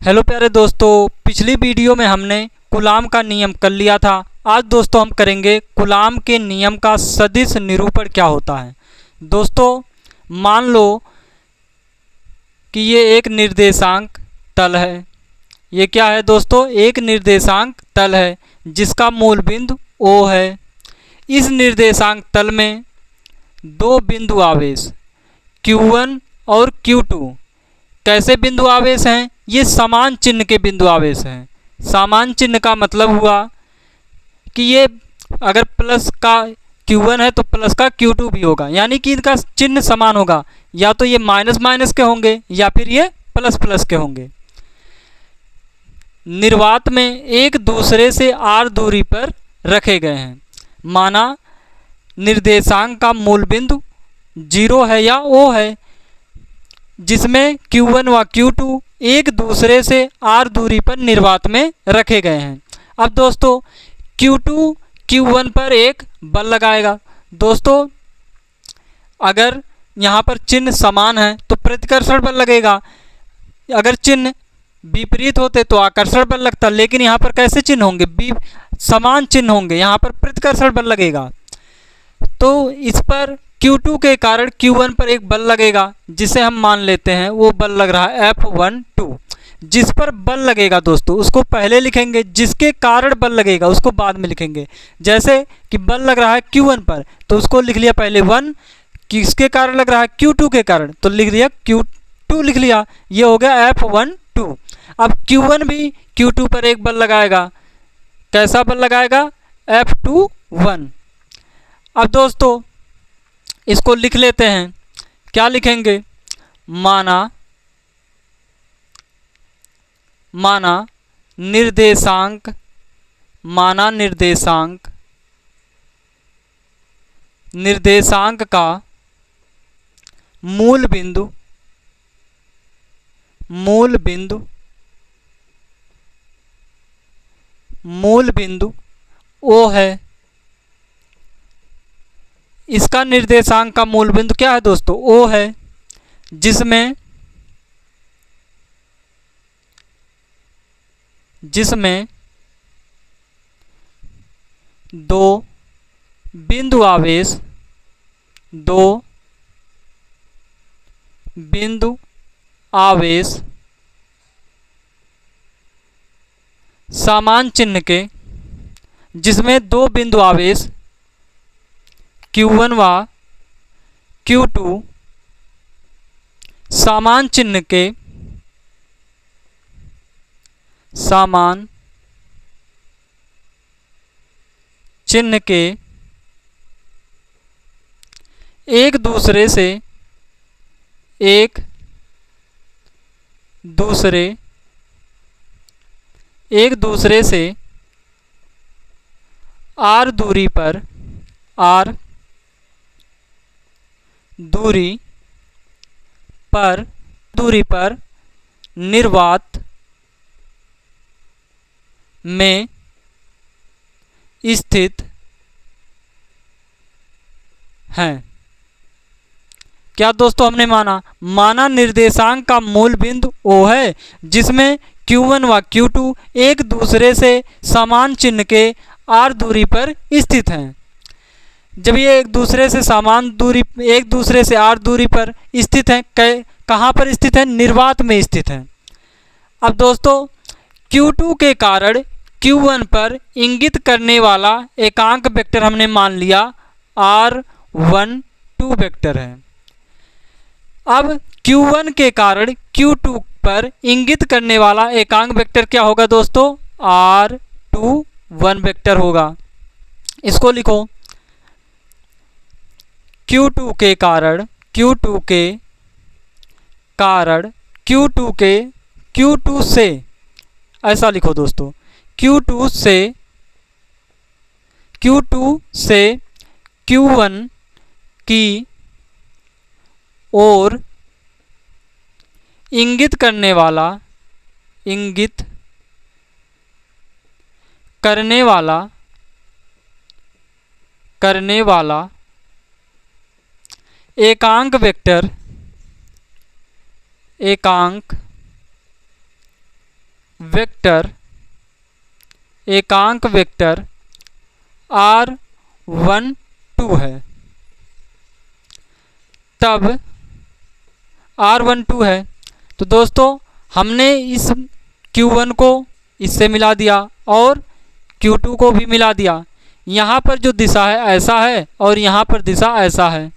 Hello प्यारे दोस्तों, पिछली वीडियो में हमने कूलाम का नियम कर लिया था। आज दोस्तों हम करेंगे कूलाम के नियम का सदिश निरूपण क्या होता है। दोस्तों मान लो कि ये एक निर्देशांक तल है। ये क्या है दोस्तों? एक निर्देशांक तल है जिसका मूल बिंदु O है। इस निर्देशांक तल में दो बिंदु आवेश Q1 और Q2 कैसे बिंदु आवेश हैं? ये समान चिन्ह के बिंदु आवेश हैं। समान चिन्ह का मतलब हुआ कि ये अगर प्लस का Q1 है तो प्लस का Q2 भी होगा, यानी कि इनका चिन्ह समान होगा। या तो ये माइनस माइनस के होंगे या फिर ये प्लस प्लस के होंगे। निर्वात में एक दूसरे से r दूरी पर रखे गए हैं। माना निर्देशांक का मूल बिंदु 0 है या O है, जिसमें Q1 व Q2 एक दूसरे से r दूरी पर निर्वात में रखे गए हैं। अब दोस्तों Q2 Q1 पर एक बल लगाएगा। दोस्तों अगर यहाँ पर चिन्ह समान है तो प्रतिकर्षण बल लगेगा, अगर चिन्ह विपरीत होते तो आकर्षण बल लगता। लेकिन यहाँ पर कैसे चिन्ह होंगे? समान चिन्ह होंगे, यहाँ पर प्रतिकर्षण बल लगेगा। तो इस पर Q2 के कारण Q1 पर एक बल लगेगा, जिसे हम मान लेते हैं वो बल लग रहा है F12। जिस पर बल लगेगा दोस्तों उसको पहले लिखेंगे, जिसके कारण बल लगेगा उसको बाद में लिखेंगे। जैसे कि बल लग रहा है Q1 पर तो उसको लिख लिया पहले 1, किसके कारण लग रहा है? Q2 के कारण, तो लिख दिया Q2 लिख लिया। ये हो गया F12। अब Q1 भी Q2 पर एक बल लगाएगा। कैसा बल लगाएगा? F21। अब दोस्तों इसको लिख लेते हैं। क्या लिखेंगे? माना निर्देशांक का मूल बिंदु O है। इसका निर्देशांक का मूल बिंदु क्या है दोस्तों? O है, जिसमें दो बिंदु आवेश समान चिन्ह के, जिसमें दो बिंदु आवेश Q1 व Q2 समान चिन्ह के एक दूसरे से r दूरी पर निर्वात में स्थित हैं। क्या दोस्तों हमने माना निर्देशांक का मूल बिंदु O है, जिसमें Q1 व Q2 एक दूसरे से समान चिन्ह के r दूरी पर स्थित हैं। जब ये एक दूसरे से r दूरी पर स्थित हैं, कहाँ पर स्थित है? निर्वात में स्थित हैं। अब दोस्तों Q2 के कारण Q1 पर इंगित करने वाला एकांक वेक्टर हमने मान लिया r12 वेक्टर है। अब Q1 के कारण Q2 पर इंगित करने वाला एकांक वेक्टर क्या होगा दोस्तों? r21 वेक्टर होगा। इसको लिखो। Q2 के कारण Q2 से, ऐसा लिखो दोस्तों, Q2 से Q1 की ओर इंगित करने वाला एकांक वेक्टर वेक्टर एकांक वेक्टर R12 है, तब R12 है तो दोस्तों हमने इस Q1 को इससे मिला दिया और Q2 को भी मिला दिया। यहाँ पर जो दिशा है ऐसा है और यहाँ पर दिशा ऐसा है,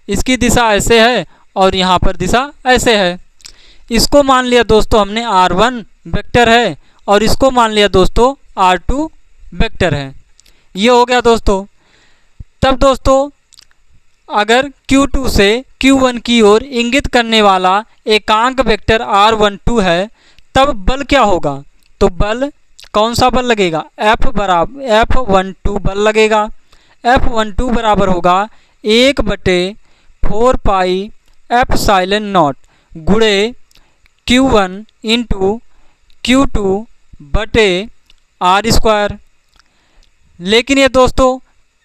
इसकी दिशा ऐसे है और यहाँ पर दिशा ऐसे है। इसको मान लिया दोस्तों हमने R1 वेक्टर है और इसको मान लिया दोस्तों R2 वेक्टर है। ये हो गया दोस्तों। तब दोस्तों अगर Q2 से Q1 की ओर इंगित करने वाला एकांक वेक्टर R12 है तब बल क्या होगा? तो बल कौन सा बल लगेगा? F12 बल लगेगा। F12 बराबर होगा 1/4 पाई एप्सिलॉन नॉट गुणे Q1 इंटू Q2 बटे R²। लेकिन ये दोस्तों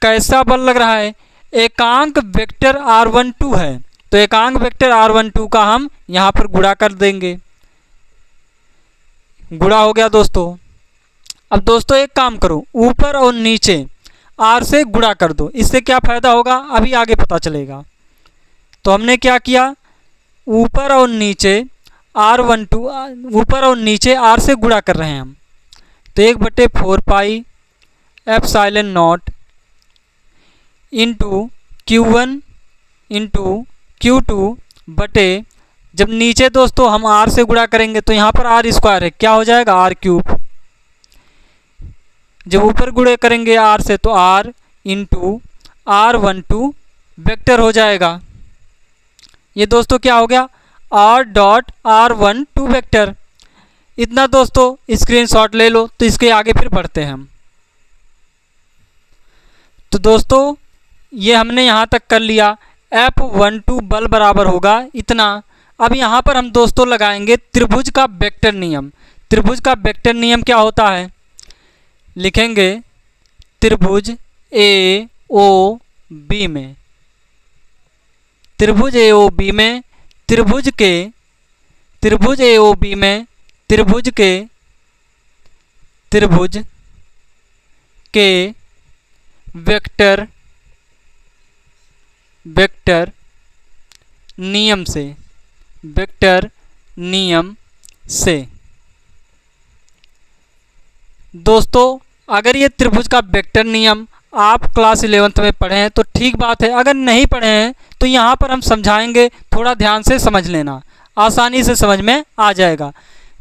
कैसा बल लग रहा है? एकांक वेक्टर R12 है तो एकांक वेक्टर R12 का हम यहाँ पर गुणा कर देंगे। गुणा हो गया दोस्तों। अब दोस्तों एक काम करो, ऊपर और नीचे R से गुणा कर दो। इससे क्या फ़ायदा होगा अभी आगे पता चलेगा। तो हमने क्या किया, ऊपर और नीचे R12 ऊपर और नीचे R से गुणा कर रहे हैं हम। तो 1/4 pi epsilon not into Q1 into Q2 बटे, जब नीचे दोस्तों हम R से गुणा करेंगे तो यहाँ पर R² है, क्या हो जाएगा R³। जब ऊपर गुणे करेंगे R से तो R इंटू R12 वेक्टर हो जाएगा। ये दोस्तों क्या हो गया R.R12 वेक्टर। इतना दोस्तों स्क्रीनशॉट ले लो। तो इसके आगे फिर बढ़ते हैं हम। तो दोस्तों ये हमने यहाँ तक कर लिया। F12 बल बराबर होगा इतना। अब यहाँ पर हम दोस्तों लगाएंगे त्रिभुज का वेक्टर नियम। त्रिभुज का वेक्टर नियम क्या होता है? लिखेंगे त्रिभुज AOB में, त्रिभुज AOB में त्रिभुज AOB में त्रिभुज के वेक्टर नियम से दोस्तों अगर ये त्रिभुज का वेक्टर नियम आप क्लास 11th में पढ़े हैं तो ठीक बात है, अगर नहीं पढ़े हैं तो यहाँ पर हम समझाएंगे, थोड़ा ध्यान से समझ लेना, आसानी से समझ में आ जाएगा।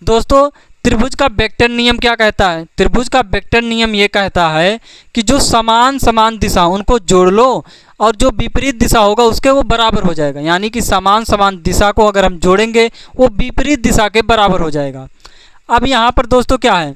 दोस्तों त्रिभुज का वेक्टर नियम क्या कहता है? त्रिभुज का वेक्टर नियम ये कहता है कि जो समान दिशा उनको जोड़ लो और जो विपरीत दिशा होगा उसके वो बराबर हो जाएगा। यानी कि समान दिशा को अगर हम जोड़ेंगे वो विपरीत दिशा के बराबर हो जाएगा। अब यहाँ पर दोस्तों क्या है,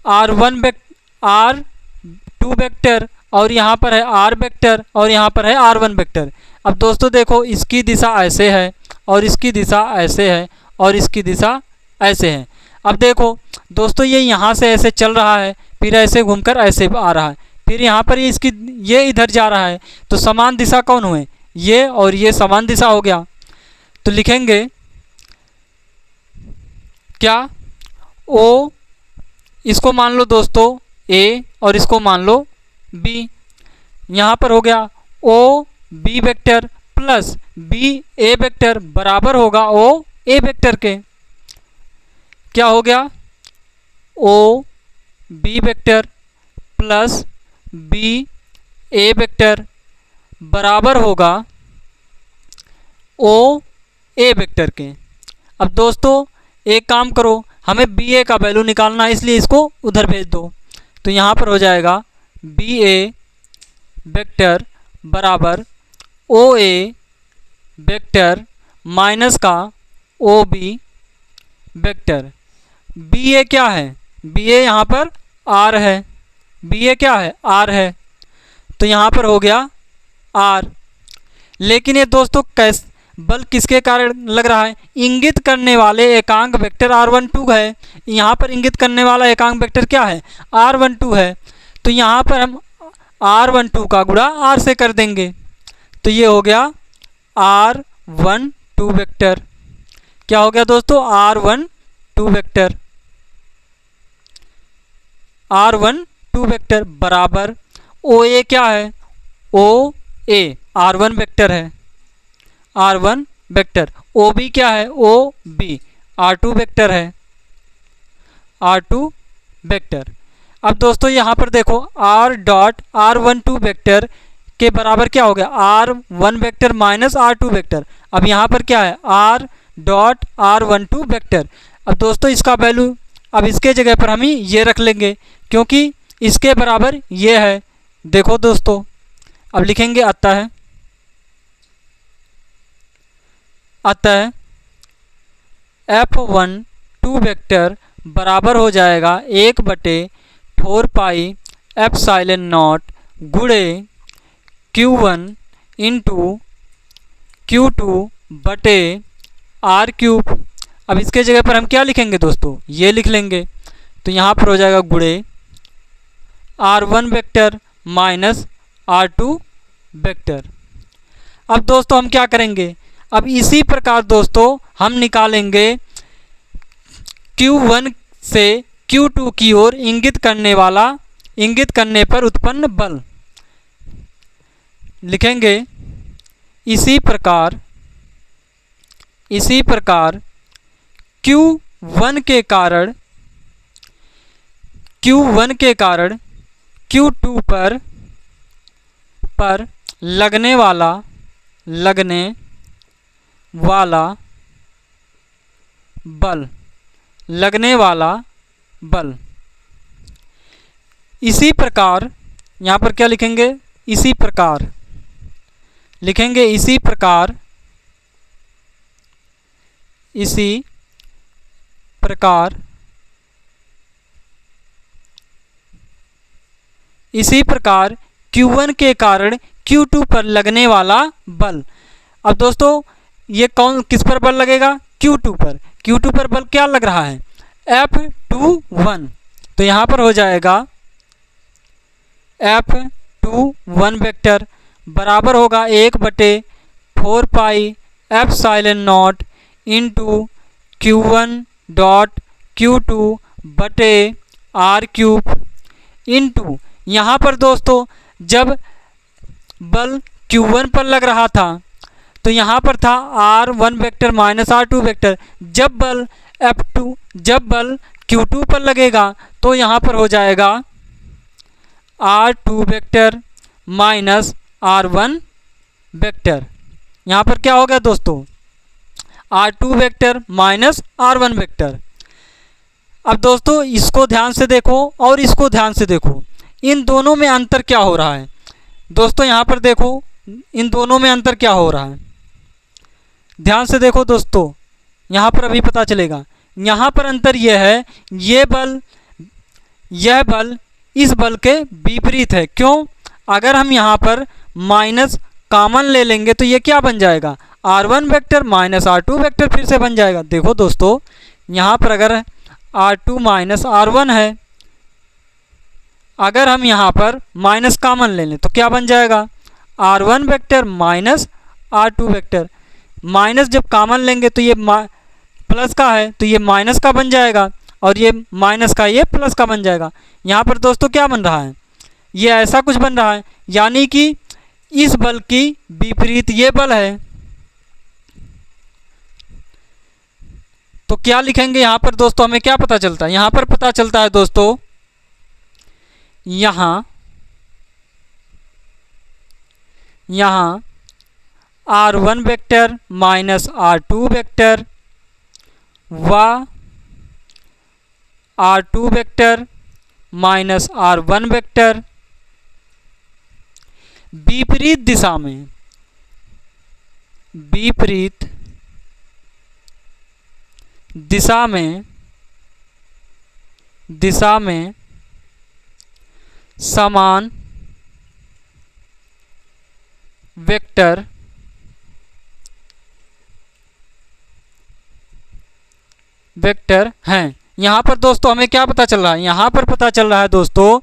R2 वेक्टर और यहाँ पर है R वेक्टर और यहाँ पर है R1 वेक्टर। अब दोस्तों देखो इसकी दिशा ऐसे है और इसकी दिशा ऐसे है और इसकी दिशा ऐसे है। अब देखो दोस्तों ये यहाँ से ऐसे चल रहा है, फिर ऐसे घूमकर ऐसे आ रहा है, फिर यहाँ पर ये इधर जा रहा है। तो समान दिशा कौन हुए? ये और ये समान दिशा हो गया। तो लिखेंगे क्या, O इसको मान लो दोस्तों A और इसको मान लो B। यहाँ पर हो गया OB vector plus BA vector बराबर होगा OA वेक्टर के। क्या हो गया, OB vector plus BA vector बराबर होगा OA वेक्टर के। अब दोस्तों एक काम करो, हमें BA का वैल्यू निकालना है इसलिए इसको उधर भेज दो। तो यहाँ पर हो जाएगा BA वेक्टर बराबर OA वेक्टर माइनस का OB वेक्टर। BA क्या है? BA यहाँ पर R है। BA क्या है? R है। तो यहाँ पर हो गया R। लेकिन ये दोस्तों बल किसके कारण लग रहा है? इंगित करने वाले एकांक वेक्टर R12 है। यहाँ पर इंगित करने वाला एकांक वेक्टर क्या है? R12 है। तो यहाँ पर हम R12 का गुणा R से कर देंगे। तो ये हो गया R12 वेक्टर। क्या हो गया दोस्तों? R12 to vector, r12 vector बराबर ओ ए क्या है, ओ ए r1 वेक्टर है, r1 वेक्टर, ओ बी क्या है, ओ बी r2 वेक्टर है, r2 वेक्टर। अब दोस्तों यहाँ पर देखो r डॉट r12 वेक्टर के बराबर क्या हो गया, r1 vector minus r2 vector. अब यहाँ पर क्या है, r डॉट r12 वेक्टर। अब दोस्तों इसका वैल्यू अब इसके जगह पर हम ही ये रख लेंगे क्योंकि इसके बराबर ये है। देखो दोस्तों अब लिखेंगे अतः f12 वेक्टर बराबर हो जाएगा 1/4 पाई एप्सिलॉन नॉट गुणे Q1 इंटू Q2 बटे आर क्यूब। अब इसके जगह पर हम क्या लिखेंगे दोस्तों, ये लिख लेंगे। तो यहाँ पर हो जाएगा गुणे r1 vector minus r2 vector. अब दोस्तों हम क्या करेंगे, अब इसी प्रकार दोस्तों हम निकालेंगे Q1 से Q2 की ओर इंगित करने पर उत्पन्न बल। लिखेंगे इसी प्रकार Q1 के कारण Q2 पर लगने वाला बल। इसी प्रकार यहाँ पर क्या लिखेंगे, इसी प्रकार Q1 के कारण Q2 पर लगने वाला बल। अब दोस्तों ये किस पर बल लगेगा, Q2 पर बल क्या लग रहा है, F21। तो यहाँ पर हो जाएगा F21 वेक्टर बराबर होगा 1/4 pi epsilon not into Q1 dot Q2 बटे आर क्यूब इंटू, यहाँ पर दोस्तों जब बल Q1 पर लग रहा था तो यहाँ पर था r1 vector minus r2 vector. जब बल Q2 पर लगेगा तो यहाँ पर हो जाएगा r2 vector minus r1 vector. यहाँ पर क्या हो गया दोस्तों, r2 vector minus r1 vector. अब दोस्तों इसको ध्यान से देखो और इसको ध्यान से देखो, इन दोनों में अंतर क्या हो रहा है। दोस्तों यहाँ पर देखो इन दोनों में अंतर क्या हो रहा है, ध्यान से देखो दोस्तों, यहाँ पर अभी पता चलेगा। यहाँ पर अंतर यह है, यह बल इस बल के विपरीत है। क्यों, अगर हम यहाँ पर माइनस कॉमन ले लेंगे तो ये क्या बन जाएगा, r1 vector minus r2 vector फिर से बन जाएगा। देखो दोस्तों यहाँ पर अगर r2 माइनस r1 है, अगर हम यहाँ पर माइनस कॉमन ले लें तो क्या बन जाएगा, r1 vector minus r2 vector. Minus जब कॉमन लेंगे तो ये प्लस का है तो ये माइनस का बन जाएगा और ये माइनस का ये प्लस का बन जाएगा। यहाँ पर दोस्तों क्या बन रहा है, ये ऐसा कुछ बन रहा है, यानी कि इस बल की विपरीत ये बल है। तो क्या लिखेंगे यहाँ पर दोस्तों, हमें क्या पता चलता है, यहाँ पर पता चलता है दोस्तों, यहाँ r1 vector minus r2 vector व r2 vector minus r1 vector विपरीत दिशा में समान वेक्टर हैं। यहाँ पर दोस्तों हमें क्या पता चल रहा है, यहाँ पर पता चल रहा है दोस्तों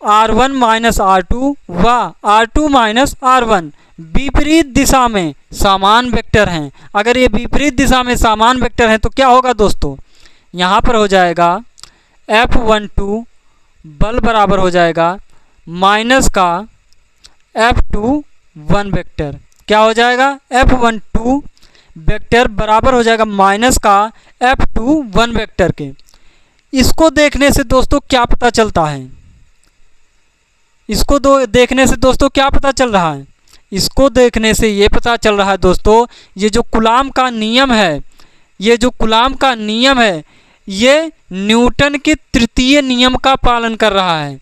r1 माइनस r2 व r2 माइनस r1 विपरीत दिशा में समान वेक्टर हैं। अगर ये विपरीत दिशा में समान वेक्टर हैं तो क्या होगा दोस्तों, यहाँ पर हो जाएगा F12 बल बराबर हो जाएगा माइनस का F21 वेक्टर। क्या हो जाएगा? F12 वेक्टर बराबर हो जाएगा माइनस का F21 वेक्टर के। इसको देखने से दोस्तों क्या पता चलता है? इसको देखने से दोस्तों क्या पता चल रहा है? इसको देखने से ये पता चल रहा है दोस्तों, ये जो कूलाम का नियम है, ये जो कूलाम का नियम है, ये न्यूटन के तृतीय नियम का पालन कर रहा है।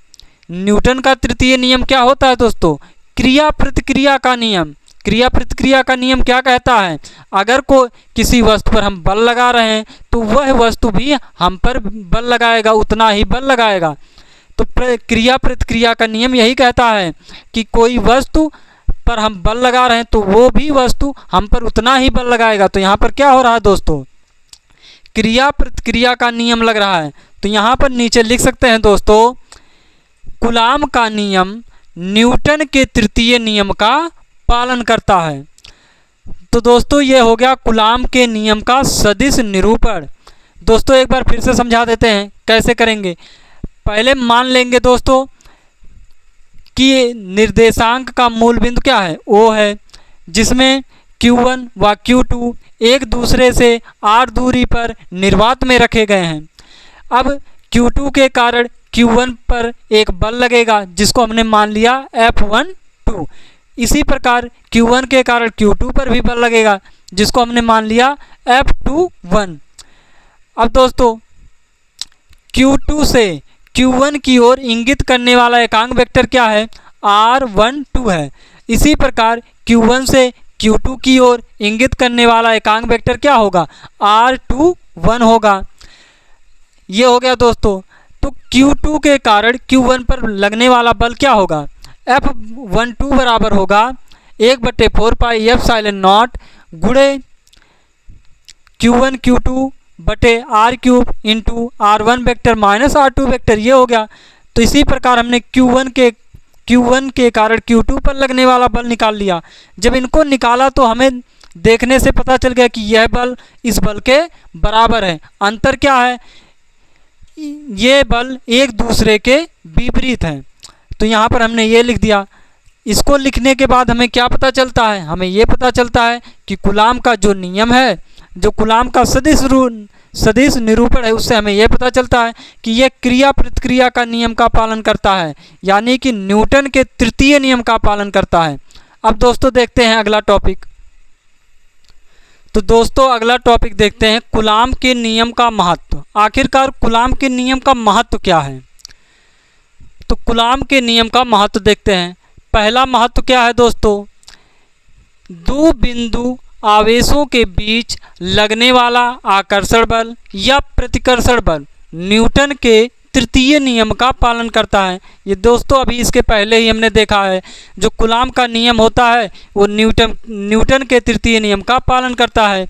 न्यूटन का तृतीय नियम क्या होता है दोस्तों? क्रिया प्रतिक्रिया का नियम। क्रिया प्रतिक्रिया का नियम क्या कहता है? अगर किसी वस्तु पर हम बल लगा रहे हैं तो वह वस्तु भी हम पर बल लगाएगा, उतना ही बल लगाएगा। तो क्रिया प्रतिक्रिया का नियम यही कहता है कि कोई वस्तु पर हम बल लगा रहे हैं तो वो भी वस्तु हम पर उतना ही बल लगाएगा। तो यहाँ पर क्या हो रहा है दोस्तों? क्रिया प्रतिक्रिया का नियम लग रहा है। तो यहाँ पर नीचे लिख सकते हैं दोस्तों, कूलाम का नियम न्यूटन के तृतीय नियम का पालन करता है। तो दोस्तों ये हो गया कूलाम के नियम का सदिश निरूपण। दोस्तों एक बार फिर से समझा देते हैं कैसे करेंगे। पहले मान लेंगे दोस्तों कि निर्देशांक का मूल बिंदु क्या है? O है, जिसमें Q1 व Q2 एक दूसरे से r दूरी पर निर्वात में रखे गए हैं। अब Q2 के कारण Q1 पर एक बल लगेगा जिसको हमने मान लिया F12। इसी प्रकार Q1 के कारण Q2 पर भी बल लगेगा जिसको हमने मान लिया F21। अब दोस्तों Q2 से Q1 की ओर इंगित करने वाला एकांक वेक्टर क्या है? R12 है। इसी प्रकार Q1 से Q2 की ओर इंगित करने वाला एकांक वेक्टर क्या होगा? R21 होगा। ये हो गया दोस्तों। तो Q2 के कारण Q1 पर लगने वाला बल क्या होगा? F12 बराबर होगा 1/4 पाई एप्सिलॉन0 गुणे Q1 Q2 बटे R³ into R1 vector minus R2 vector. ये हो गया। तो इसी प्रकार हमने Q1 के कारण Q2 पर लगने वाला बल निकाल लिया। जब इनको निकाला तो हमें देखने से पता चल गया कि यह बल इस बल के बराबर है। अंतर क्या है? ये बल एक दूसरे के विपरीत हैं। तो यहाँ पर हमने ये लिख दिया। इसको लिखने के बाद हमें क्या पता चलता है? हमें ये पता चलता है कि कूलाम का जो नियम है, जो कूलाम का सदिश निरूपण है, उससे हमें यह पता चलता है कि यह क्रिया प्रतिक्रिया का नियम का पालन करता है, यानी कि न्यूटन के तृतीय नियम का पालन करता है। अब दोस्तों देखते हैं अगला टॉपिक। तो दोस्तों अगला टॉपिक देखते हैं कूलाम के नियम का महत्व। आखिरकार कूलाम के नियम का महत्व क्या है? तो कूलाम के नियम का महत्व देखते हैं। पहला महत्व क्या है दोस्तों? दो बिंदु आवेशों के बीच लगने वाला आकर्षण बल या प्रतिकर्षण बल न्यूटन के तृतीय नियम का पालन करता है। ये दोस्तों अभी इसके पहले ही हमने देखा है, जो कूलाम का नियम होता है वो न्यूटन के तृतीय नियम का पालन करता है।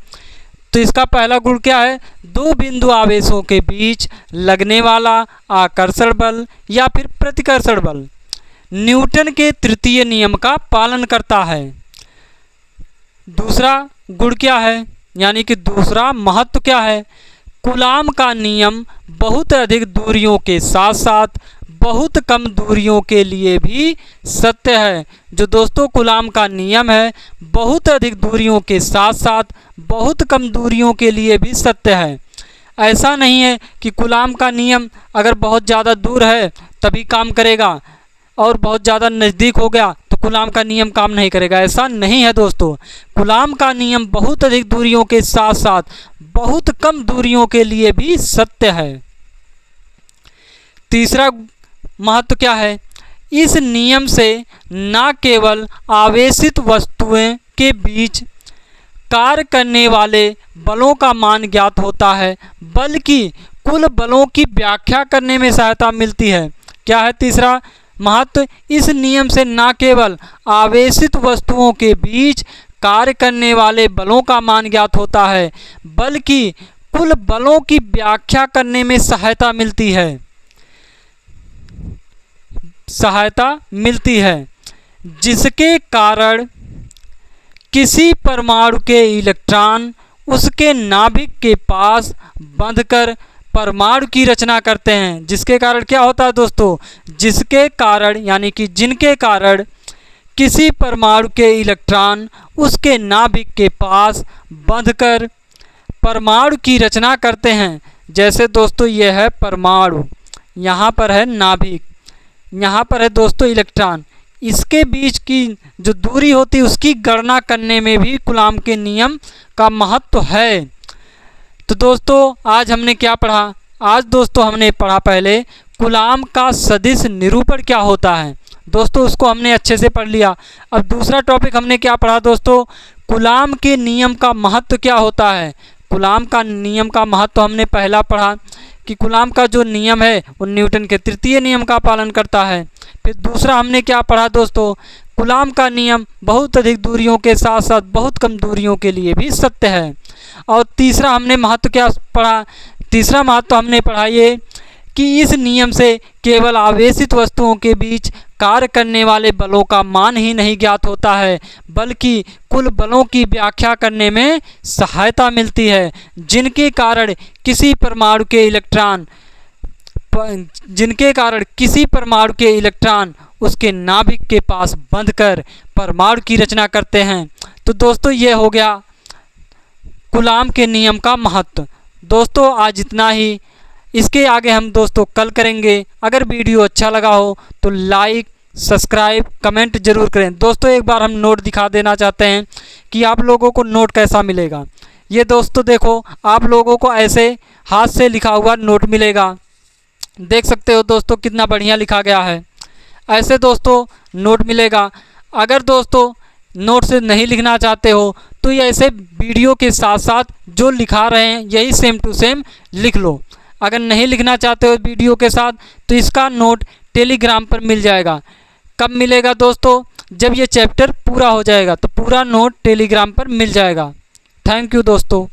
तो इसका पहला गुण क्या है? दो बिंदु आवेशों के बीच लगने वाला आकर्षण बल या फिर प्रतिकर्षण बल न्यूटन के तृतीय नियम का पालन करता है। दूसरा गुण क्या है, यानी कि दूसरा महत्व क्या है? कूलाम का नियम बहुत अधिक दूरियों के साथ साथ बहुत कम दूरियों के लिए भी सत्य है। जो दोस्तों कूलाम का नियम है बहुत अधिक दूरियों के साथ साथ बहुत कम दूरियों के लिए भी सत्य है। ऐसा नहीं है कि कूलाम का नियम अगर बहुत ज़्यादा दूर है तभी काम करेगा और बहुत ज़्यादा नज़दीक हो गया तो कूलाम का नियम काम नहीं करेगा। ऐसा नहीं है दोस्तों। कूलाम का नियम बहुत अधिक दूरियों के साथ साथ बहुत कम दूरियों के लिए भी सत्य है। तीसरा महत्व क्या है? इस नियम से न केवल आवेशित वस्तुएं के बीच कार्य करने वाले बलों का मान ज्ञात होता है बल्कि कुल बलों की व्याख्या करने में सहायता मिलती है। क्या है तीसरा महत्व? इस नियम से न केवल आवेशित वस्तुओं के बीच कार्य करने वाले बलों का मान ज्ञात होता है बल्कि कुल बलों की व्याख्या करने में सहायता मिलती है, जिसके कारण किसी परमाणु के इलेक्ट्रॉन उसके नाभिक के पास बंधकर परमाणु की रचना करते हैं। जिसके कारण क्या होता है दोस्तों, जिसके कारण यानी कि जिनके कारण किसी परमाणु के इलेक्ट्रॉन उसके नाभिक के पास बंधकर परमाणु की रचना करते हैं। जैसे दोस्तों यह है परमाणु, यहाँ पर है नाभिक, यहाँ पर है दोस्तों इलेक्ट्रॉन। इसके बीच की जो दूरी होती है उसकी गणना करने में भी कूलाम के नियम का महत्व है। तो दोस्तों आज हमने क्या पढ़ा, आज दोस्तों हमने पढ़ा पहले कूलाम का सदिश निरूपण क्या होता है। दोस्तों उसको हमने अच्छे से पढ़ लिया। अब दूसरा टॉपिक हमने क्या पढ़ा दोस्तों, कूलाम के नियम का महत्व क्या होता है। कूलाम का नियम का महत्व हमने पहला पढ़ा कि कूलाम का जो नियम है वो न्यूटन के तृतीय नियम का पालन करता है। फिर दूसरा हमने क्या पढ़ा दोस्तों, कूलाम का नियम बहुत अधिक दूरियों के साथ साथ बहुत कम दूरियों के लिए भी सत्य है। और तीसरा हमने महत्व क्या पढ़ा, तीसरा महत्व हमने पढ़ा ये कि इस नियम से केवल आवेशित वस्तुओं के बीच कार्य करने वाले बलों का मान ही नहीं ज्ञात होता है, बल्कि कुल बलों की व्याख्या करने में सहायता मिलती है, जिनके कारण किसी परमाणु के इलेक्ट्रॉन उसके नाभिक के पास बंधकर परमाणु की रचना करते हैं। तो दोस्तों ये हो गया कूलाम के नियम का महत्व। दोस्तों आज इतना ही, इसके आगे हम दोस्तों कल करेंगे। अगर वीडियो अच्छा लगा हो तो लाइक सब्सक्राइब कमेंट जरूर करें। दोस्तों एक बार हम नोट दिखा देना चाहते हैं कि आप लोगों को नोट कैसा मिलेगा। ये दोस्तों देखो, आप लोगों को ऐसे हाथ से लिखा हुआ नोट मिलेगा, देख सकते हो दोस्तों कितना बढ़िया लिखा गया है। ऐसे दोस्तों नोट मिलेगा। अगर दोस्तों नोट से नहीं लिखना चाहते हो तो ये ऐसे वीडियो के साथ साथ जो लिखा रहे हैं यही सेम टू सेम लिख लो। अगर नहीं लिखना चाहते हो वीडियो के साथ तो इसका नोट टेलीग्राम पर मिल जाएगा। कब मिलेगा दोस्तों, जब ये चैप्टर पूरा हो जाएगा तो पूरा नोट टेलीग्राम पर मिल जाएगा। थैंक यू दोस्तों।